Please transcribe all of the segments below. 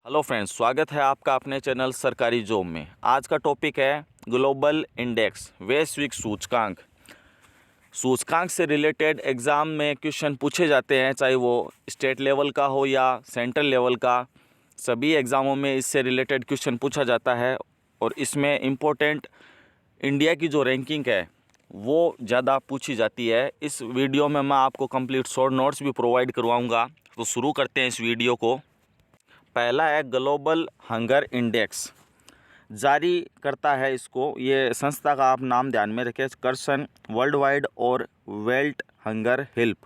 Hello friends, स्वागत है आपका अपने चैनल सरकारी जॉब में। आज का टॉपिक है ग्लोबल इंडेक्स, वैश्विक सूचकांक। सूचकांक से रिलेटेड एग्ज़ाम में क्वेश्चन पूछे जाते हैं, चाहे वो स्टेट लेवल का हो या सेंट्रल लेवल का। सभी एग्ज़ामों में इससे रिलेटेड क्वेश्चन पूछा जाता है और इसमें इम्पोर्टेंट इंडिया की जो रैंकिंग है वो ज़्यादा पूछी जाती है। इस वीडियो में मैं आपको कंप्लीट शॉर्ट नोट्स भी प्रोवाइड करवाऊँगा। तो शुरू करते हैं इस वीडियो को। पहला है ग्लोबल हंगर इंडेक्स, जारी करता है इसको, ये संस्था का आप नाम ध्यान में रखें, कर्सन वर्ल्ड वाइड और वेल्ट हंगर हेल्प।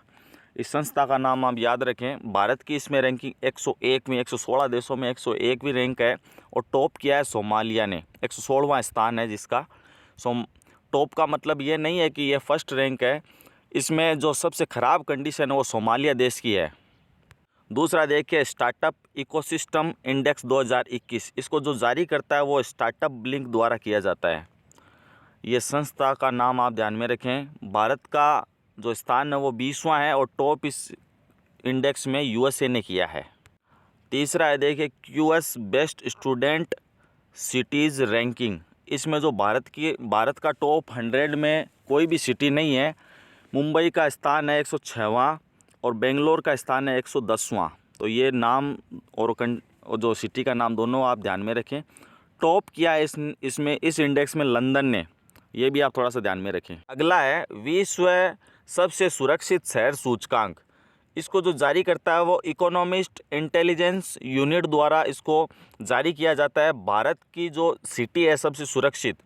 इस संस्था का नाम आप याद रखें। भारत की इसमें रैंकिंग 101 में, 116 देशों में 101वीं रैंक है और टॉप किया है सोमालिया ने, 116वां स्थान है जिसका। टॉप का मतलब ये नहीं है कि ये फर्स्ट रैंक है, इसमें जो सबसे ख़राब कंडीशन है वो सोमालिया देश की है। दूसरा देखिए स्टार्टअप इकोसिस्टम इंडेक्स 2021, इसको जो जारी करता है वो स्टार्टअप ब्लिंक द्वारा किया जाता है। ये संस्था का नाम आप ध्यान में रखें। भारत का जो स्थान है वो 20वां है और टॉप इस इंडेक्स में यूएसए ने किया है। तीसरा है देखिए QS best student cities ranking, इसमें जो भारत का टॉप 100 में कोई भी सिटी नहीं है। मुंबई का स्थान है 106वां और बेंगलोर का स्थान है 110वां। तो ये नाम और जो सिटी का नाम दोनों आप ध्यान में रखें। टॉप किया है इस इंडेक्स में लंदन ने, ये भी आप थोड़ा सा ध्यान में रखें। अगला है विश्व सबसे सुरक्षित शहर सूचकांक, इसको जो जारी करता है वो इकोनॉमिस्ट इंटेलिजेंस यूनिट द्वारा इसको जारी किया जाता है। भारत की जो सिटी है सबसे सुरक्षित,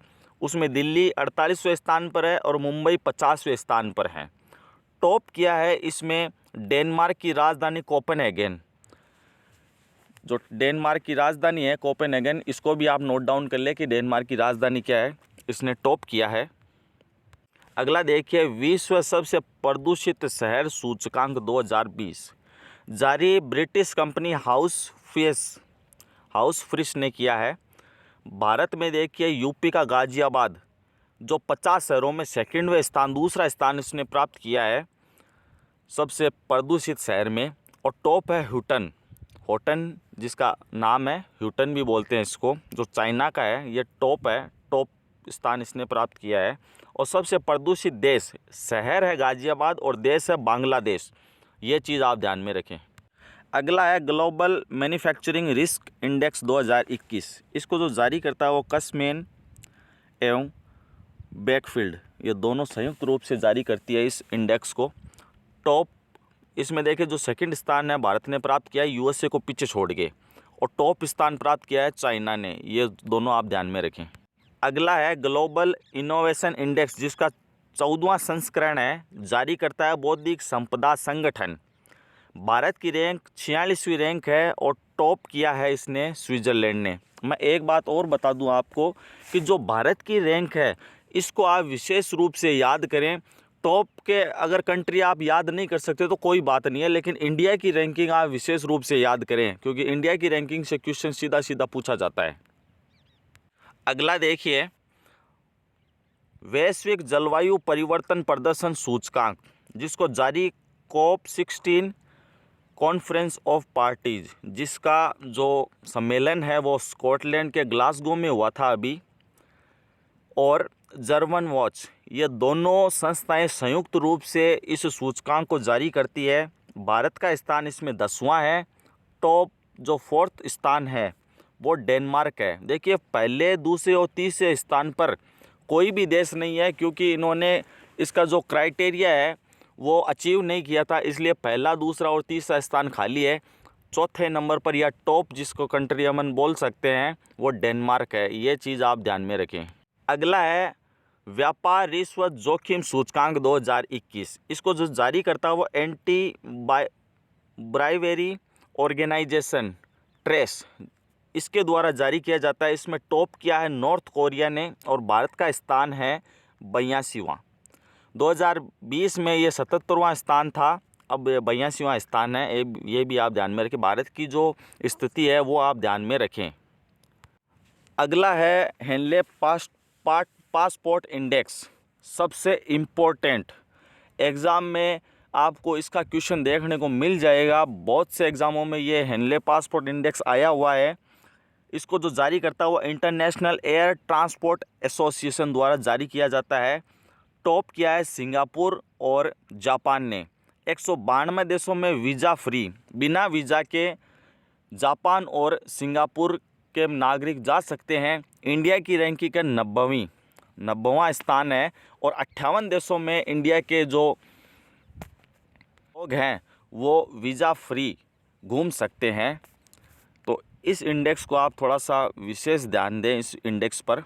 उसमें दिल्ली 48वें स्थान पर है और मुंबई 50वें स्थान पर है। टॉप किया है इसमें डेनमार्क की राजधानी कोपेनहेगन। जो डेनमार्क की राजधानी है कोपेनहेगन, इसको भी आप नोट डाउन कर ले कि डेनमार्क की राजधानी क्या है, इसने टॉप किया है। अगला देखिए विश्व सबसे प्रदूषित शहर सूचकांक 2020, जारी ब्रिटिश कंपनी हाउस फ्रिश ने किया है। भारत में देखिए यूपी का गाजियाबाद जो 50 शहरों में सेकंडवें स्थान, दूसरा स्थान इसने प्राप्त किया है सबसे प्रदूषित शहर में। और टॉप है होटन जिसका नाम है, ह्यूटन भी बोलते हैं इसको, जो चाइना का है। ये टॉप है, टॉप स्थान इसने प्राप्त किया है। और सबसे प्रदूषित देश, शहर है गाजियाबाद और देश है बांग्लादेश। ये चीज़ आप ध्यान में रखें। अगला है ग्लोबल मैन्युफैक्चरिंग रिस्क इंडेक्स 2021, इसको जो जारी करता है वो कसमेन एवं बेकफील्ड, ये दोनों संयुक्त रूप से जारी करती है इस इंडेक्स को। टॉप इसमें देखिए जो सेकंड स्थान है भारत ने प्राप्त किया है यूएसए को पीछे छोड़ के, और टॉप स्थान प्राप्त किया है चाइना ने। ये दोनों आप ध्यान में रखें। अगला है ग्लोबल इनोवेशन इंडेक्स, जिसका 14वां संस्करण है, जारी करता है बौद्धिक संपदा संगठन। भारत की रैंक 46वीं रैंक है और टॉप किया है इसने स्विट्ज़रलैंड ने। मैं एक बात और बता दूं आपको कि जो भारत की रैंक है इसको आप विशेष रूप से याद करें। टॉप के अगर कंट्री आप याद नहीं कर सकते तो कोई बात नहीं है, लेकिन इंडिया की रैंकिंग आप विशेष रूप से याद करें, क्योंकि इंडिया की रैंकिंग से क्वेश्चन सीधा सीधा पूछा जाता है। अगला देखिए वैश्विक जलवायु परिवर्तन प्रदर्शन सूचकांक, जिसको जारी COP16 कॉन्फ्रेंस ऑफ पार्टीज, जिसका जो सम्मेलन है वो स्कॉटलैंड के ग्लासगो में हुआ था अभी, और जर्मन वॉच, ये दोनों संस्थाएं संयुक्त रूप से इस सूचकांक को जारी करती है। भारत का स्थान इसमें 10वां है। टॉप जो 4th स्थान है वो डेनमार्क है। देखिए पहले, दूसरे और तीसरे स्थान पर कोई भी देश नहीं है, क्योंकि इन्होंने इसका जो क्राइटेरिया है वो अचीव नहीं किया था, इसलिए पहला, दूसरा और तीसरा स्थान खाली है। चौथे नंबर पर या टॉप जिसको कंट्री हम बोल सकते हैं वो डेनमार्क है। ये चीज़ आप ध्यान में रखें। अगला है व्यापार रिश्वत जोखिम सूचकांक 2021, इसको जो जारी करता है वो एंटी ब्राइवेरी ऑर्गेनाइजेशन ट्रेस, इसके द्वारा जारी किया जाता है। इसमें टॉप किया है नॉर्थ कोरिया ने और भारत का स्थान है 82वां। 2020 में ये 77वां स्थान था, अब 82वां स्थान है। ये भी आप ध्यान में रखें। भारत की जो स्थिति है वो आप ध्यान में रखें। अगला है हेनले पासपोर्ट इंडेक्स, सबसे इम्पोर्टेंट एग्ज़ाम में आपको इसका क्वेश्चन देखने को मिल जाएगा। बहुत से एग्ज़ामों में ये हेनले पासपोर्ट इंडेक्स आया हुआ है। इसको जो जारी करता है वो इंटरनेशनल एयर ट्रांसपोर्ट एसोसिएशन द्वारा जारी किया जाता है। टॉप किया है सिंगापुर और जापान ने। 192 देशों में वीज़ा फ्री, बिना वीज़ा के जापान और सिंगापुर के नागरिक जा सकते हैं। इंडिया की रैंकिंग है 90वां स्थान है और 58 देशों में इंडिया के जो लोग हैं वो वीज़ा फ्री घूम सकते हैं। तो इस इंडेक्स को आप थोड़ा सा विशेष ध्यान दें इस इंडेक्स पर।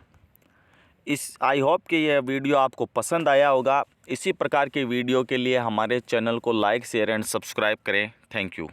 आई होप कि यह वीडियो आपको पसंद आया होगा। इसी प्रकार के वीडियो के लिए हमारे चैनल को लाइक, शेयर एंड सब्सक्राइब करें। Thank you.